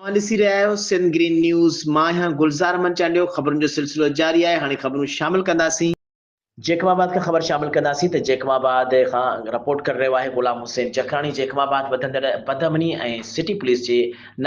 ॾिसी रहिया आहियो सिंध ग्रीन न्यूज़। मां आहियां गुलज़ार मंचांडियो। ख़बरुनि जो सिलसिलो जारी आहे। हाणे ख़बरूं शामिल कंदासीं। जैकमाबाद का ख़बर शामिल कंदासीं त जैकमाबाद खां रिपोर्ट करे रहियो आहे गुलाम हुसैन जखाणी। जैकमाबाद वधंदड़ बदअमनी ऐं सिटी पुलिस जे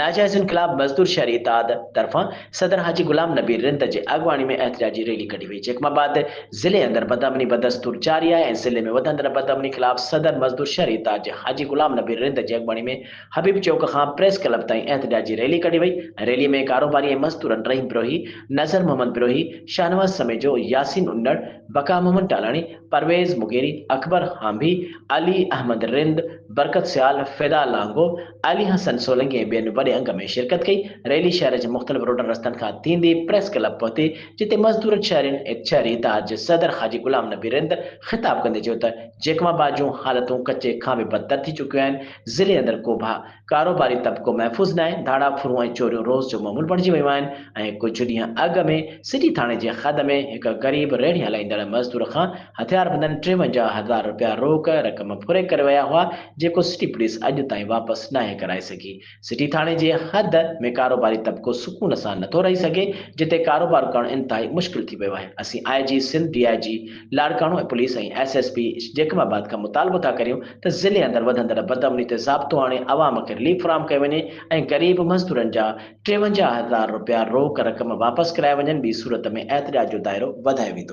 नाजाइज़नि ख़िलाफ़ मज़दूर शहरी इत्तेहाद तरफ़ां सदर हाजी गुलाम नबी रिंद जे अॻवानी में एहतिजाजी रैली कढी वई। जैकमाबाद ज़िले अंदरि बदअमनी बदस्तूर जारी आहे ऐं ज़िले में वधंदड़ बदअमनी ख़िलाफ़ सदर मज़दूर शहरी इत्तेहाद जे हाजी गुलाम नबी रिंद जे अॻवानी में हबीब चौक खां प्रेस क्लब ताईं एहतिजाजी रैली कढी वई। रैली में कारोबारी ऐं मज़दूरनि रहीम बिरोही, नज़र मोहम्मद बिरोही, शाहनवाज़ समेजो, यासीन उन्नड़, बका मोहम्मद टालाणी, परवेज़ मुगेरी, अकबर हांभी, अली अहमद रिंद, बरकत सियाल, फ़िदा लांगो, अली हसन सोलंकी ऐं ॿियनि वॾे अंग में शिरकत कई। रैली शहर जे मुख़्तलिफ़ रोडनि रस्तनि खां थींदी प्रेस क्लब पहुती, जिते मज़दूर शहरी इत्तेहाद जे सदर हाजी गुलाम नबी रिंद ख़िताब कंदे चयो त जैकमाबाद जूं हालतूं कचे खां बि बदतर थी चुकियूं आहिनि। ज़िले अंदरि को कारोबारी तबिको महफ़ूज़ न आहे। धाड़ा फुरूं ऐं चोरियूं रोज़ जो मामूल बणिजी वियूं आहिनि ऐं कुझु ॾींहं अॻु में सिटी थाणे जे हद में हिकु ग़रीब रेहड़ी हलाईंदड़ मज़दूर खां हथियारबंदनि 53,000 रुपया रोक रक़म फुरे करे विया हुआ, जेको सिटी पुलिस अॼु ताईं वापसि नाहे कराए सघी। सिटी थाणे जे हद में कारोबारी तबिको सुकून सां नथो रही सघे, जिते कारोबार करणु इंतिहाई मुश्किल थी वियो आहे। असीं IG सिंध, DIG लाड़काणो ऐं पुलिस ऐं SSP जैकमाबाद खां मुतालबो था करियूं त ज़िले अंदरि वधंदड़ बदअमनी ते ज़ाब्तो आणे अवाम खे रिलीफ फ़राहम कयो वञे ऐं ग़रीब मज़दूरनि जा 53,000 रुपया रोक रक़म वापसि कराए वञनि। ॿी सूरत में एहतिजाज जो दाइरो वधायो वेंदो।